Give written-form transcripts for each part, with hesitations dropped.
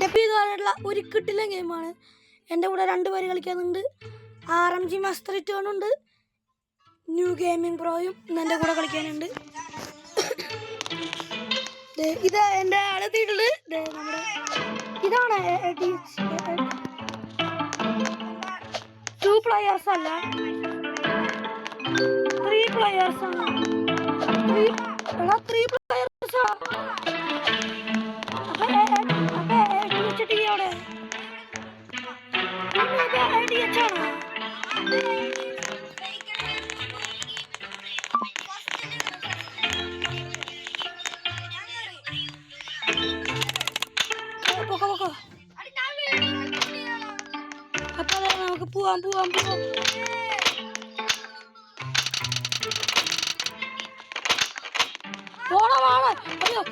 എപ്പിക്കാനുള്ള ഒരു കിട്ടില്ല ഗെയിമാണ്. എൻ്റെ കൂടെ 2 പേര് കളിക്കുന്നുണ്ട്. RMG മാസ്റ്റർ റിട്ടേണുണ്ട്, ന്യൂ ഗെയിമിംഗ് പ്രോയും എൻ്റെ കൂടെ കളിക്കാനുണ്ട്. ഇത് എൻ്റെ അടുത്തിട്ടുള്ളത് നമ്മുടെ ഇതാണ്. 2 പ്ലെയേഴ്സ് അല്ല, 3 പ്ലെയേഴ്സ് ആണ്. 3 പ്ലെയേഴ്സാ. അപ്പൊ നമുക്ക് പോവാം. അയ്യോ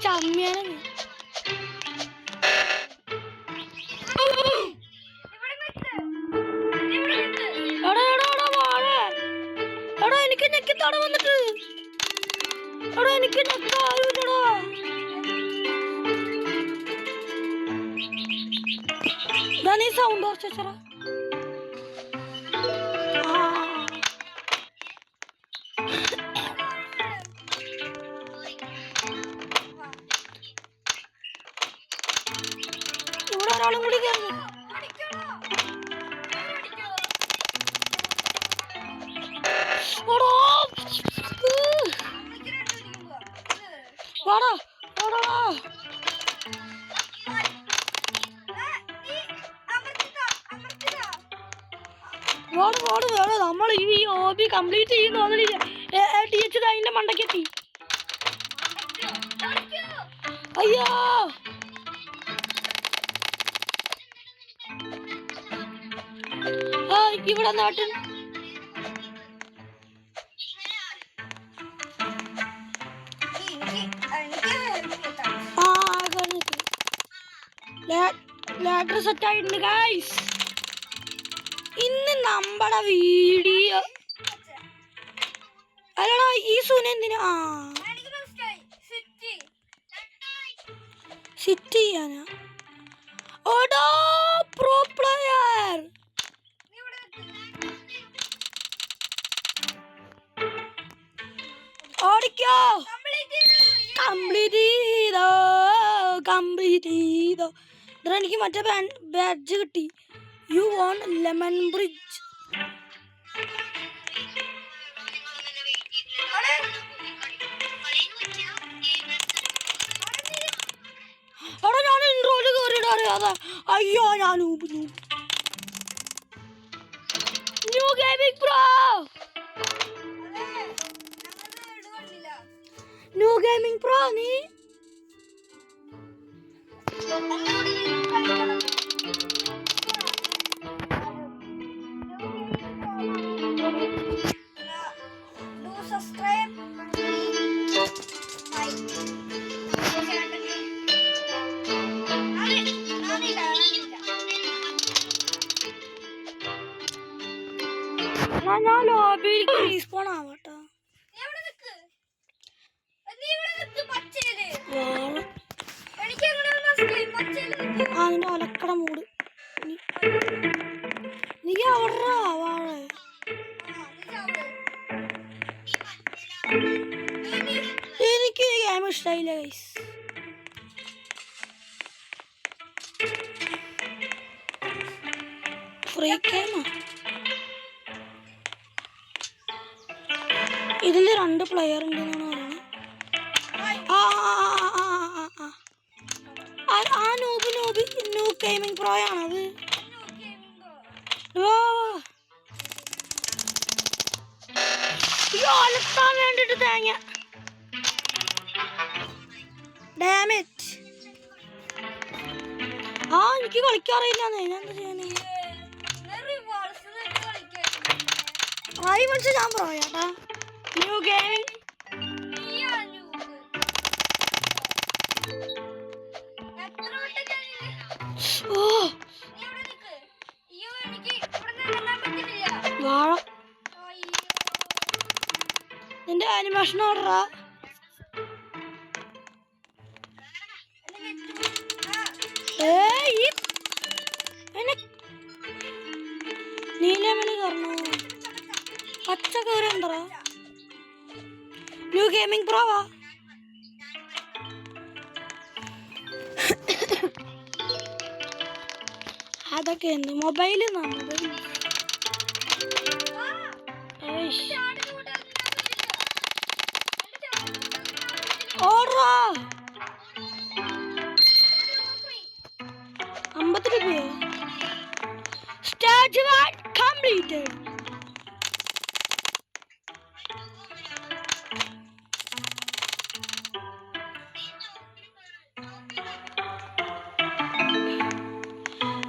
ചമ്മിയാണ്. എടാ എനിക്ക് ഞെക്കിത്താടെ വന്നിട്ട്. എടാ എനിക്ക് ഞെക്കാറില്ലടാ. നീ സൗണ്ട് ഓർച്ചേച്ചറാ. ഇവിടെ ഒരാളും കൂടി കയറി. നമ്മൾ ഈ ഹോബി കംപ്ലീറ്റ് ചെയ്യുന്നു. അതിന്റെ മണ്ടക്കെത്തി. അയ്യോ ഇവിടെ നാട്ടിൽ ലാഡർ സെറ്റ് ആയിട്ടുണ്ട് ഗൈസ്. ഇന്ന് നമ്മുടെ വീഡിയോ അല്ലടാ ഈ സൂന എന്തിനാ സിറ്റ് ചെയ്യാനാ? ഓടാ പ്രോ പ്ലെയർ. ഓടിക്കോ. കംപ്ലീറ്റ് ചെയ്തോ. എനിക്ക് മറ്റേ ബാഡ്ജ് കിട്ടി. You won't lemon bridge. അവിടെ ഞാൻ ഇൻട്രോയില് കയറിയിട്ട് അറിയാതെ. അയ്യോ ഞാൻ new gaming pro. New gaming pro നീ ഞാൻ ലോബിയിൽ റീസ്പോൺ ആവട്ടോ. അതിന്റെ ഒലക്കട മൂട്. നീ അവിടെ വാഴ. എനിക്ക് ഈ ഗെയിം ഇഷ്ടമായില്ല ഗൈസ്. ഫ്രീ ഗെയിമാ. ഇതിൽ 2 പ്ലെയർ ഉണ്ടെന്നാണ് പറയുന്നത്. ന്യൂ ഗെയിമിംഗ് പ്രോ ആണത്. അലത്താൻ വേണ്ടിട്ട് തേങ്ങ. ഡാമേജ്. എനിക്ക് കളിക്കാറില്ല. എന്താ ചെയ്യാനേ? മനസ്സിൽ ഞാൻ പറയാട്ടാ. ന്യൂ ഗെയിമിംഗ് വാഴ. നിന്റെ ആനിമേഷൻ ഓർഡറാ. നീലമണി കറണോ പച്ച കയറി എന്താ ന്യൂ ഗെയിമിംഗ് പ്രോവാ അതൊക്കെ എന്ത് മൊബൈലിൽ നിന്നാണ് ഓർഡറാ 50 രൂപയോ സ്റ്റേജ് 1 കംപ്ലീറ്റഡ്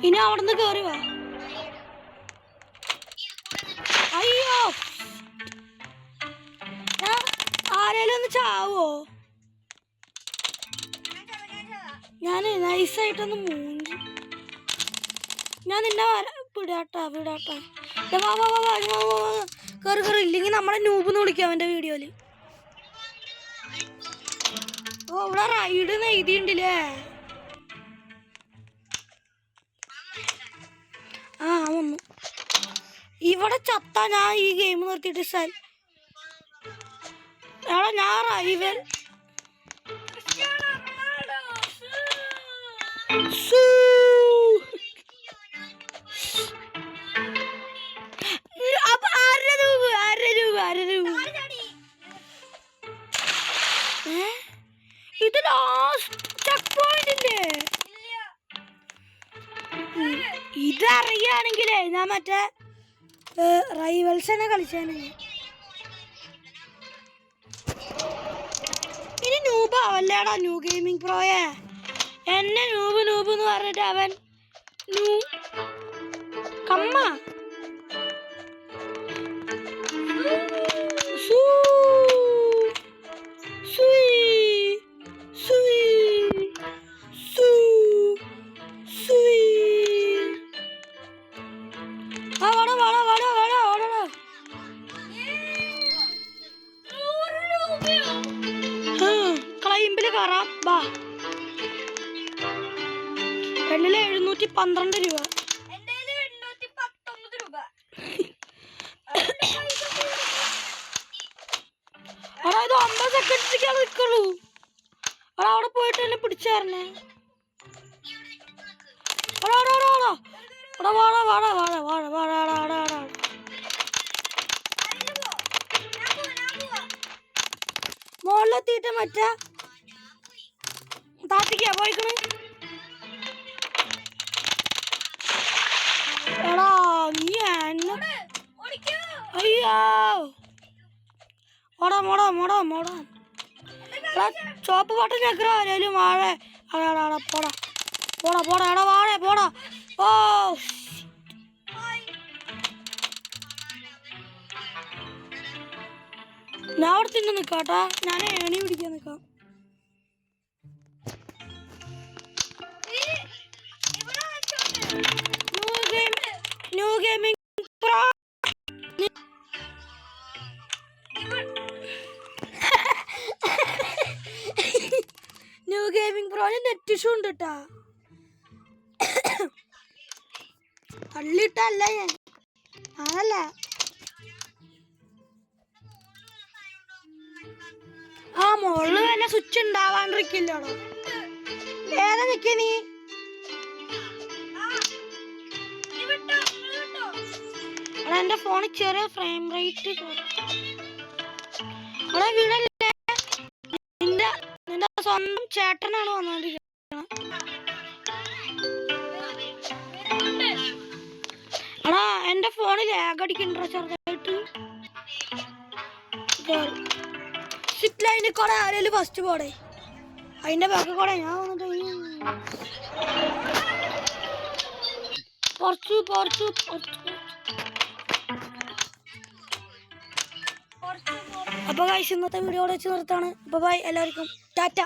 ഇനി അവിടുന്ന് കയറി വാ അയ്യോ ആരേലും ഒന്ന് ചാവോ ഞാൻ നൈസായിട്ടൊന്ന് മൂഞ്ചി ഞാൻ നിന്നെ വിടാട്ടാ കയറി കയറി ഇല്ലെങ്കിൽ നമ്മളെ നൂബെന്ന് വിളിക്കാം അവൻ്റെ വീഡിയോയിൽ ഓ ഇവിടെ റൈഡ് എഴുതിയുണ്ടല്ലേ ആ വന്നു ഇവിടെ ചത്ത ഞാൻ ഈ ഗെയിം നിർത്തിയിട്ട് എടാ ഞാൻ റൈവൽ ഇത് ലാസ്റ്റ് ചെക്ക് പോയിന്റ് ഇല്ലേ ഇതറിയാണെങ്കിലേ ഞാൻ മറ്റേ റൈവൽസിനെ കളിച്ചാണ് ഇനി നൂബാവല്ലേടാ ന്യൂ ഗെയിമിംഗ് പ്രോയെ എന്നെ നൂബ് എന്ന് പറഞ്ഞിട്ട് അവൻ കമ്മ ക്ലൈമ്പില് കയറാം ബാ 712 രൂപ അതായത് 50 സെക്കൻഡ്സിക്കാണ് നിൽക്കുള്ളൂ അവിടെ പോയിട്ട് എന്നെ പിടിച്ചായിരുന്നേ മുകളിലെത്തിയിട്ട് മറ്റേ താത്തിക്കാ പോയിക്കണ് എടാ നീ അയ്യോ മോടാ ചോപ്പ് പാട്ട് ഞെക്കറ ആരേലും വാഴ പോടാ എടാ വാഴ പോടാ ഓ ഞാൻ അവിടെ തന്നെ നിൽക്കാട്ടാ ഞാൻ ഏണി പിടിക്കാൻ നിൽക്കാം new gaming pro new gaming പ്രോന് നെറ്റ് ഇഷ്യൂ ഉണ്ട് കേട്ടാ തള്ളിയിട്ടല്ല ഞാൻ അതല്ല ആ മോളില് വല്ല സ്വിച്ച് ഉണ്ടാവാണ്ടിരിക്കില്ലാണോ ഏതാ നിക്ക നീ അവിടെ എന്റെ ഫോണിൽ ചെറിയ ഫ്രെയിം റേറ്റ് അവിടെ വീടല്ലേ നിന്റെ സ്വന്തം ചേട്ടനാണ് വന്നോണ്ടിരിക്കുന്നത് എടാ എന്റെ ഫോണിൽ ലാഗ് അടിക്കണ്ടോ ചെറുതായിട്ട് സിപ്പ് ലൈനിൽ കൂടെ ആരെങ്കിലും ഫസ്റ്റ് പോടെ അതിന്റെ ബാക്കി കൂടെ ഞാൻ വന്നിട്ട് അപ്പൊ ഗൈസ് ഇന്നത്തെ വീഡിയോ വെച്ച് നിർത്താണ്. ബൈ എല്ലാവർക്കും ടാറ്റ.